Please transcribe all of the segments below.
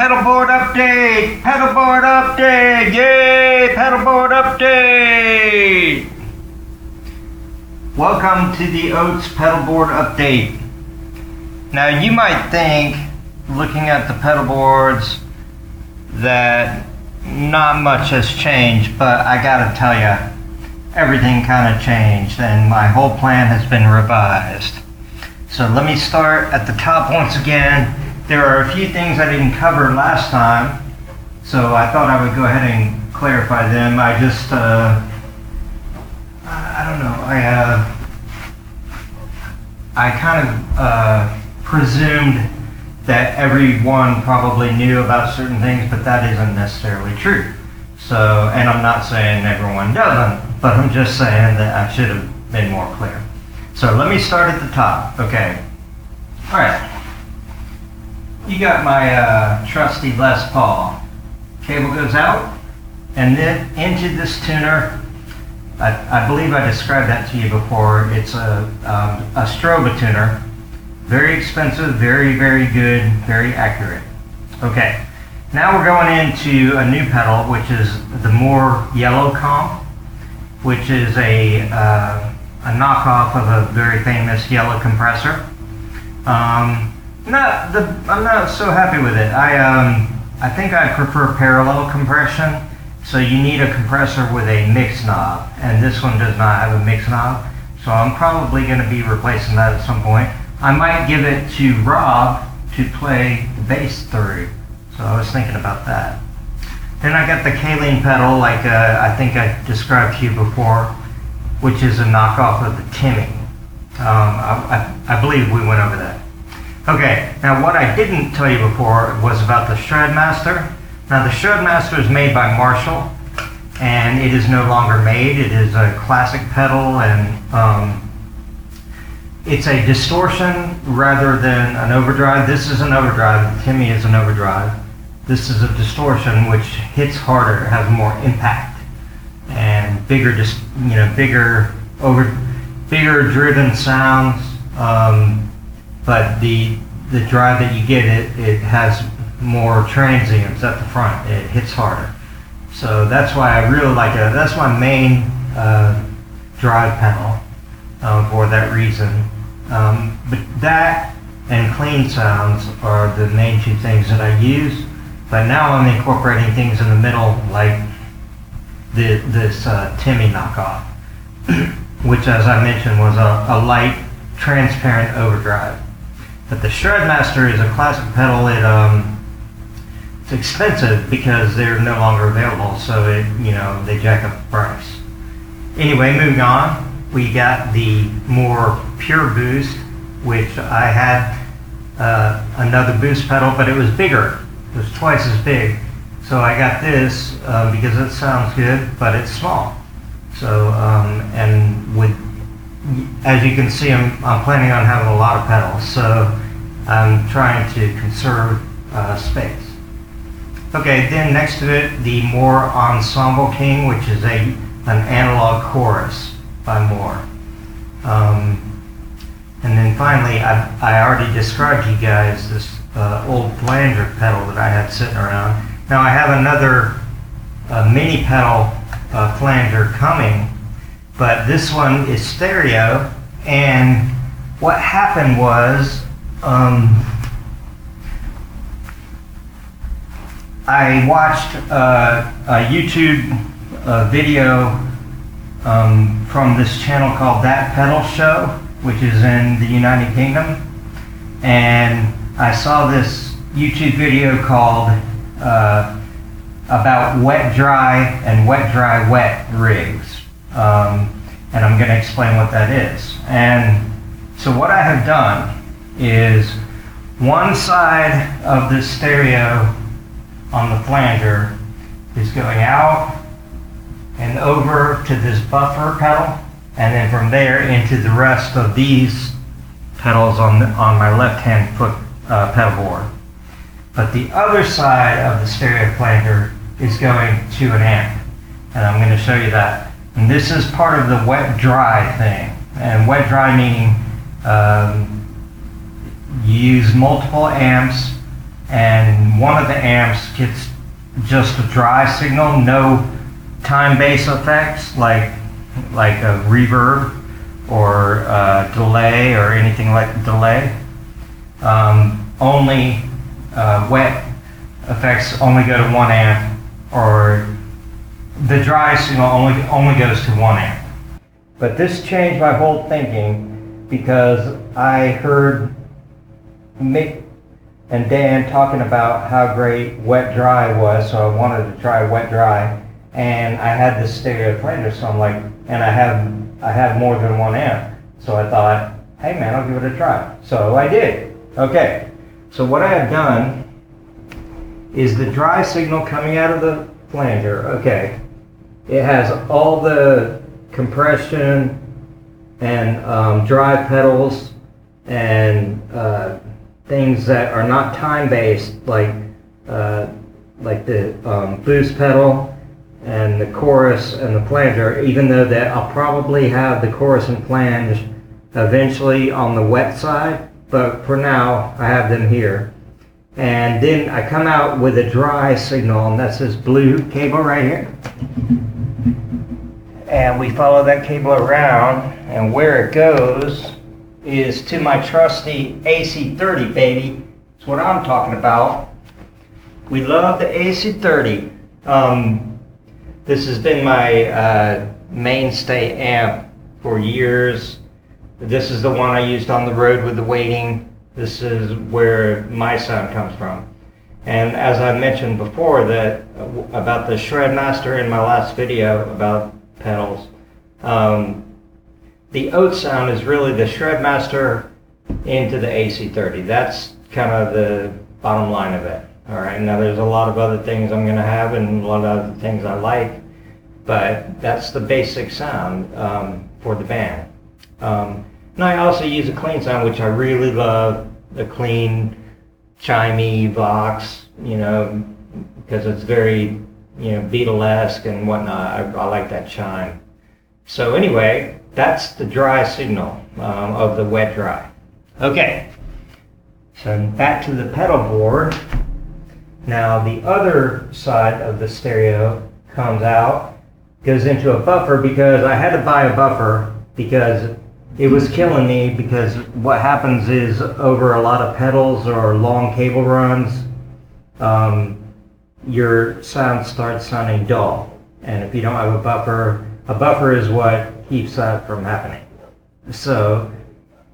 Pedalboard update! Pedalboard update! Yay! Pedalboard update! Welcome to the Oats Pedalboard update. Now you might think, looking at the pedal boards, that not much has changed, but I gotta tell you, everything kind of changed and my whole plan has been revised. So let me start at the top once again. There are a few things I didn't cover last time, so I thought I would go ahead and clarify them. I just, I don't know, I kind of presumed that everyone probably knew about certain things, but that isn't necessarily true. So, and I'm not saying everyone doesn't, but I'm just saying that I should have been more clear. So let me start at the top, okay. All right. You got my trusty Les Paul. Cable goes out and then into this tuner. I believe I described that to you before. It's a strobe tuner. Very expensive, very, very good, very accurate. Okay, now we're going into a new pedal, which is the more yellow comp, which is a knockoff of a very famous yellow compressor. I'm not so happy with it. I think I prefer parallel compression. So you need a compressor with a mix knob, and this one does not have a mix knob. So I'm probably going to be replacing that at some point. I might give it to Rob to play the bass through. So I was thinking about that. Then I got the Kaleen pedal, like I think I described to you before, which is a knockoff of the Timmy. I believe we went over that. Okay, now what I didn't tell you before was about the Shredmaster. Now the Shredmaster is made by Marshall, and it is no longer made. It is a classic pedal, and it's a distortion rather than an overdrive. This is an overdrive. The Timmy is an overdrive. This is a distortion which hits harder, has more impact, and bigger driven sounds. But the drive that you get, it has more transients at the front. It hits harder. So that's why I really like it. That's my main drive pedal for that reason. But that and clean sounds are the main two things that I use. But now I'm incorporating things in the middle, like this Timmy knockoff, which, as I mentioned, was a light, transparent overdrive. But the Shredmaster is a classic pedal. It's expensive because they're no longer available, so they jack up the price. Anyway, moving on, we got the more pure boost, which I had another boost pedal, but it was bigger. It was twice as big. So I got this because it sounds good, but it's small. So and with, as you can see, I'm planning on having a lot of pedals, so I'm trying to conserve space. Okay, then next to it, the Moore Ensemble King, which is an analog chorus by Moore. And then finally, I already described to you guys this old flanger pedal that I had sitting around. Now I have another mini pedal flanger coming, but this one is stereo, and what happened was I watched a YouTube video from this channel called That Pedal Show, which is in the United Kingdom, and I saw this YouTube video called about wet dry and wet dry wet rigs, and I'm going to explain what that is. And so what I have done is one side of the stereo on the flanger is going out and over to this buffer pedal, and then from there into the rest of these pedals on my left-hand foot pedal board. But the other side of the stereo flanger is going to an amp, and I'm going to show you that. And this is part of the wet dry thing. And wet dry meaning you use multiple amps and one of the amps gets just a dry signal, no time bass effects like a reverb or delay or anything like delay. Only wet effects only go to 1 amp, or the dry signal only goes to 1 amp. But this changed my whole thinking because I heard Mick and Dan talking about how great wet dry was, so I wanted to try wet dry, and I had this stereo flanger, so I'm like, and I have more than 1 amp, so I thought, hey man, I'll give it a try. So I did. Okay, so what I have done is the dry signal coming out of the flanger. Okay, it has all the compression and drive pedals and things that are not time based, like the boost pedal and the chorus and the flanger, even though that I'll probably have the chorus and flange eventually on the wet side, but for now I have them here. And then I come out with a dry signal, and that's this blue cable right here. And we follow that cable around, and where it goes is to my trusty AC30, baby. That's what I'm talking about. We love the AC30. This has been my mainstay amp for years. This is the one I used on the road with the weighting. This is where my sound comes from. And as I mentioned before that about the Shredmaster in my last video about pedals, the Oats sound is really the Shredmaster into the AC30. That's kind of the bottom line of it. All right, now there's a lot of other things I'm going to have and a lot of other things I like, but that's the basic sound for the band. And I also use a clean sound, which I really love, the clean, chimey Vox, you know, because it's very, you know, Beatlesque and whatnot. I like that chime. So anyway, that's the dry signal of the wet dry. Okay, so back to the pedal board. Now the other side of the stereo comes out, goes into a buffer, because I had to buy a buffer because it was killing me, because what happens is over a lot of pedals or long cable runs, your sound starts sounding dull. And if you don't have a buffer is what keeps that from happening. So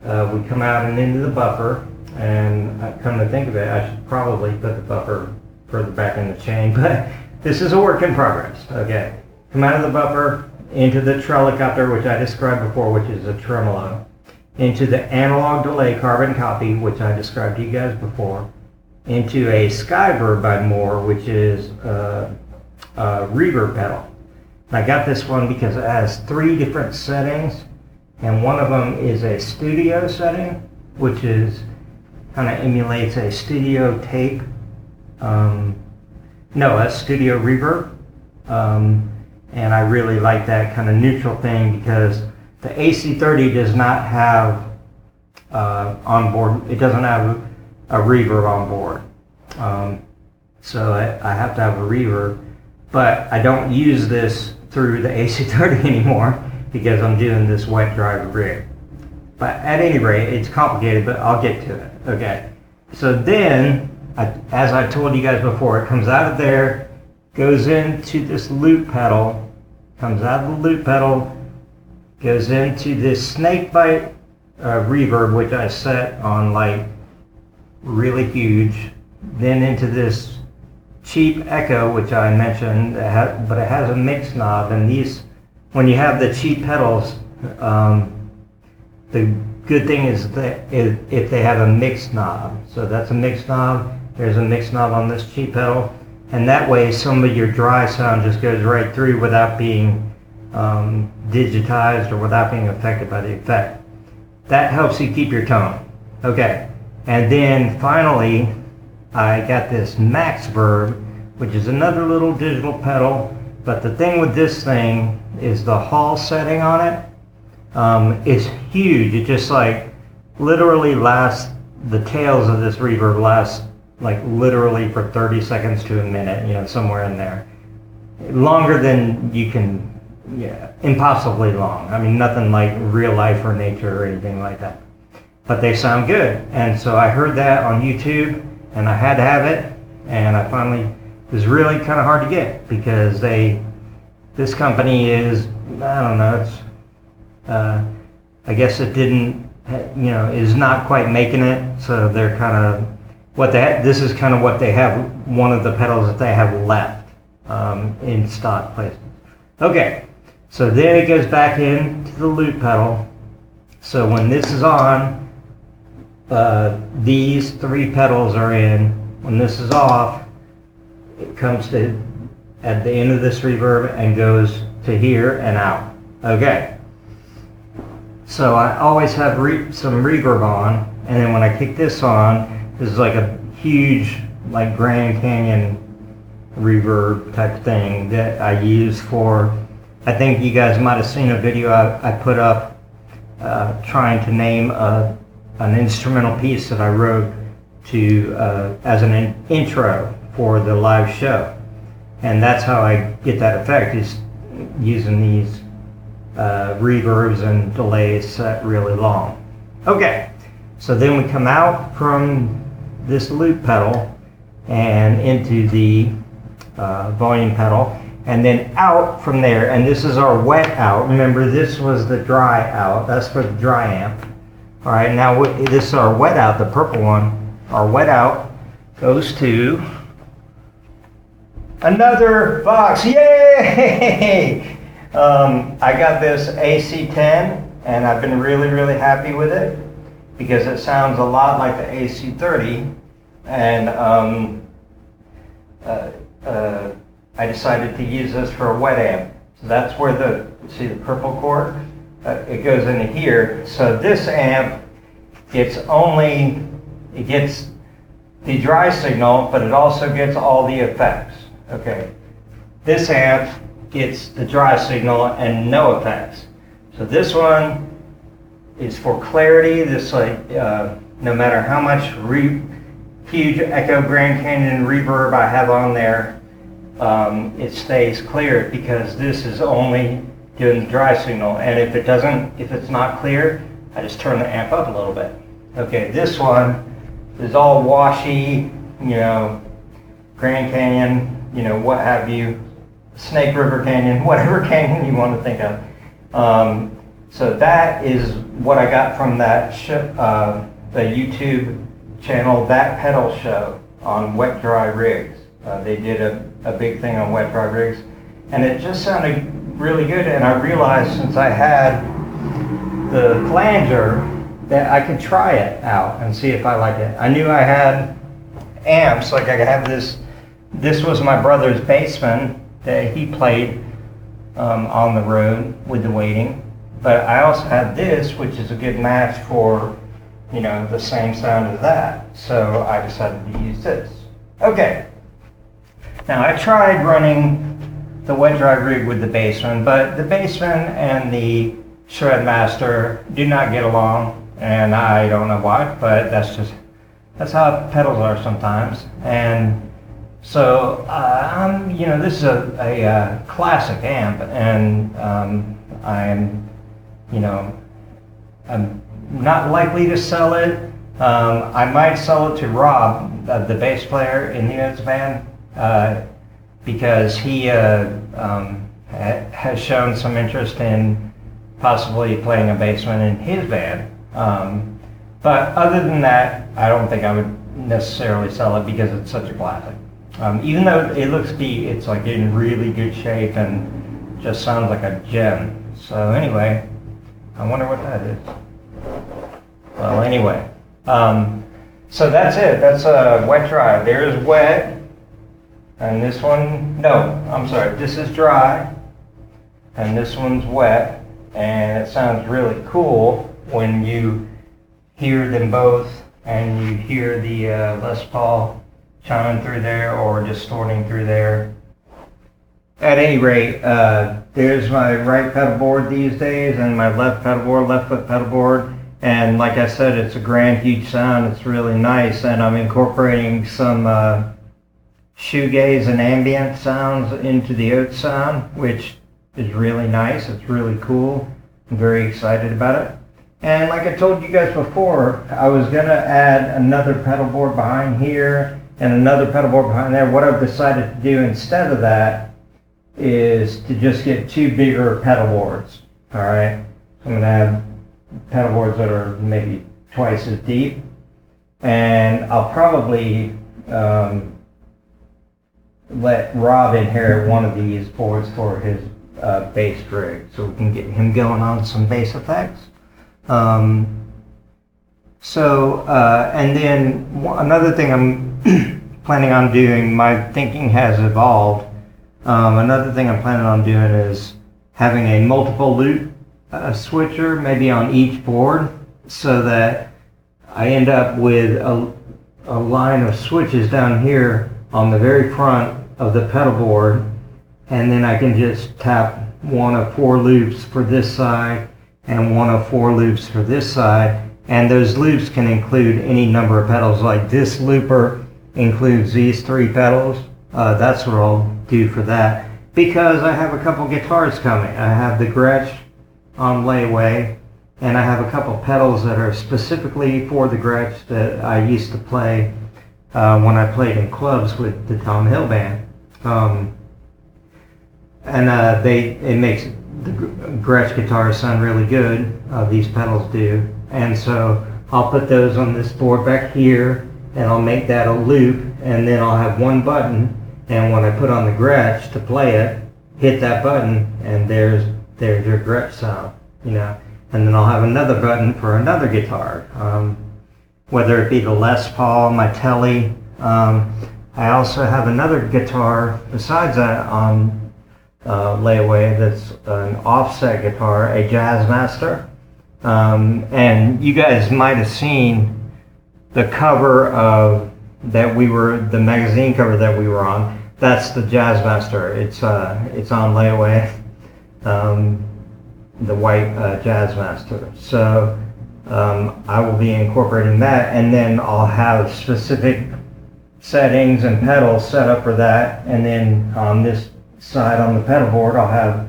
we come out and into the buffer, and come to think of it, I should probably put the buffer further back in the chain, but this is a work in progress. Okay, come out of the buffer, into the Trelicopter, which I described before, which is a tremolo, into the analog delay carbon copy, which I described to you guys before, into a Skyverb by Moore, which is a reverb pedal. And I got this one because it has 3 different settings, and one of them is a studio setting, which is kind of emulates a studio tape, a studio reverb. And I really like that kind of neutral thing, because the AC30 does not have on board, it doesn't have a reverb on board. So I have to have a reverb, but I don't use this through the AC30 anymore because I'm doing this wet dry rig. But at any rate, it's complicated, but I'll get to it. Okay, so then, as I told you guys before, it comes out of there, goes into this loop pedal, comes out of the loop pedal, goes into this snakebite reverb, which I set on like really huge, then into this cheap echo, which I mentioned, but it has a mix knob, and these, when you have the cheap pedals, the good thing is that if they have a mix knob. So that's a mix knob, there's a mix knob on this cheap pedal, and that way some of your dry sound just goes right through without being digitized or without being affected by the effect. That helps you keep your tone. Okay, and then finally I got this Max Verb, which is another little digital pedal, but the thing with this thing is the Hall setting on it is huge. It just like literally lasts, the tails of this reverb last like literally for 30 seconds to a minute, you know, somewhere in there. Longer than you can, yeah, impossibly long. I mean, nothing like real life or nature or anything like that. But they sound good. And so I heard that on YouTube, and I had to have it, and I finally, it was really kind of hard to get, because this company is, I don't know, it's, I guess it didn't, you know, is not quite making it, so they're kind of, this is kind of what they have, one of the pedals that they have left in stock places. Okay, so then it goes back into the loop pedal. So when this is on, these 3 pedals are in. When this is off, it comes to at the end of this reverb and goes to here and out. Okay. So I always have some reverb on, and then when I kick this on, this is like a huge, like Grand Canyon reverb type thing that I use for, I think you guys might have seen a video I put up trying to name an instrumental piece that I wrote to as an intro for the live show. And that's how I get that effect, is using these reverbs and delays set really long. Okay, so then we come out from this loop pedal and into the volume pedal, and then out from there, and this is our wet out. Remember, this was the dry out. That's for the dry amp. All right, now this is our wet out, the purple one. Our wet out goes to another box. Yay! I got this AC10, and I've been really, really happy with it because it sounds a lot like the AC30, and I decided to use this for a wet amp. So that's where see the purple cord? It goes into here. So this amp, it gets the dry signal, but it also gets all the effects. Okay. This amp gets the dry signal and no effects. So this one is for clarity. This no matter how much huge Echo Grand Canyon reverb I have on there, it stays clear because this is only doing the dry signal. And if it's not clear, I just turn the amp up a little bit. Okay, this one is all washy, you know, Grand Canyon, you know, what have you, Snake River Canyon, whatever canyon you want to think of. So that is what I got from that the YouTube channel, That Pedal Show, on Wet Dry Rigs. They did a big thing on wet dry rigs, and it just sounded really good. And I realized, since I had the flanger, that I could try it out and see if I like it. I knew I had amps, like I have this. This was my brother's Bassman that he played on the road with the Waiting, but I also had this, which is a good match for, you know, the same sound as that. So I decided to use this. Okay. Now I tried running the wet dry rig with the Bassman, but the Bassman and the Shredmaster do not get along, and I don't know why, but that's how pedals are sometimes. And so you know, this is a classic amp, and I'm not likely to sell it. I might sell it to Rob, the bass player in the Oats band, because he has shown some interest in possibly playing a Bassman in his band. But other than that, I don't think I would necessarily sell it because it's such a classic. Even though it looks it's like in really good shape and just sounds like a gem. So anyway, I wonder what that is. Well, anyway, so that's it. That's wet dry. There's wet, and this one, no, I'm sorry, this is dry, and this one's wet, and it sounds really cool when you hear them both, and you hear the Les Paul chiming through there or distorting through there. At any rate, there's my right pedal board these days, and my left foot pedal board, And like I said, it's a grand, huge sound. It's really nice, and I'm incorporating some shoegaze and ambient sounds into the Oats sound, which is really nice. It's really cool. I'm very excited about it. And like I told you guys before, I was going to add another pedal board behind here and another pedal board behind there. What I've decided to do instead of that is to just get 2 bigger pedal boards. All right, I'm going to have pedal boards that are maybe twice as deep, and I'll probably let Rob inherit one of these boards for his bass rig, so we can get him going on some bass effects. And then another thing I'm planning on doing, my thinking has evolved. Another thing I'm planning on doing is having a multiple loop switcher, maybe on each board, so that I end up with a line of switches down here on the very front of the pedal board, and then I can just tap one of 4 loops for this side and one of 4 loops for this side, and those loops can include any number of pedals. Like this looper includes these 3 pedals. That's what I'll do for that, because I have a couple guitars coming. I have the Gretsch on layaway, and I have a couple pedals that are specifically for the Gretsch that I used to play when I played in clubs with the Tom Hill Band. It makes the Gretsch guitars sound really good. These pedals do, and so I'll put those on this board back here, and I'll make that a loop, and then I'll have one button, and when I put on the Gretsch to play it, hit that button, and there's your Gretsch sound, you know. And then I'll have another button for another guitar, whether it be the Les Paul, my Telly. I also have another guitar besides that on layaway that's an offset guitar, a Jazzmaster. And you guys might have seen the cover of the magazine cover that we were on. That's the Jazzmaster. It's on layaway, the white Jazzmaster. So I will be incorporating that, and then I'll have specific settings and pedals set up for that. And then on this side on the pedal board, I'll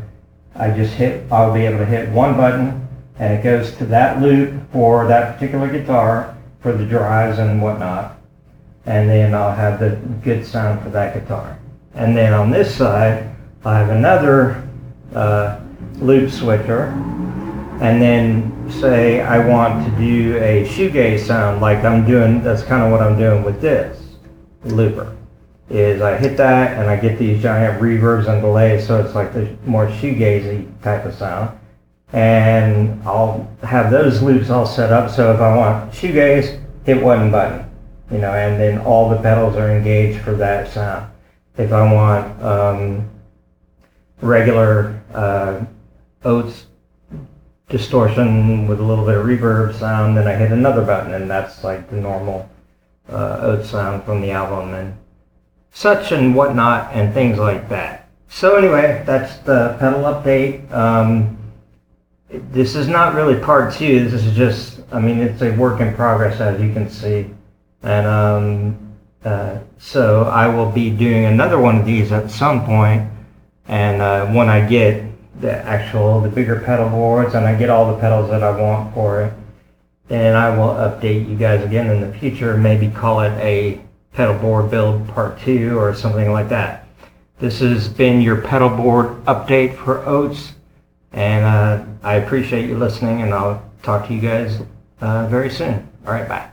be able to hit one button, and it goes to that loop for that particular guitar for the drives and whatnot. And then I'll have the good sound for that guitar. And then on this side, I have another loop switcher, and then say I want to do a shoegaze sound like I'm doing. That's kind of what I'm doing with this looper, is I hit that and I get these giant reverbs and delays, so it's like the more shoegazy type of sound. And I'll have those loops all set up, so if I want shoegaze, hit one button, you know, and then all the pedals are engaged for that sound. If I want regular Oats distortion with a little bit of reverb sound, then I hit another button, and that's like the normal Oats sound from the album and such and whatnot, and things like that. So anyway, that's the pedal update. This is not really part 2. This is just, it's a work in progress, as you can see. And so I will be doing another one of these at some point, and when I get the bigger pedal boards and I get all the pedals that I want for it, then I will update you guys again in the future, maybe call it a pedal board build part 2 or something like that. This has been your pedal board update for Oats, and I appreciate you listening, and I'll talk to you guys very soon. All right, bye.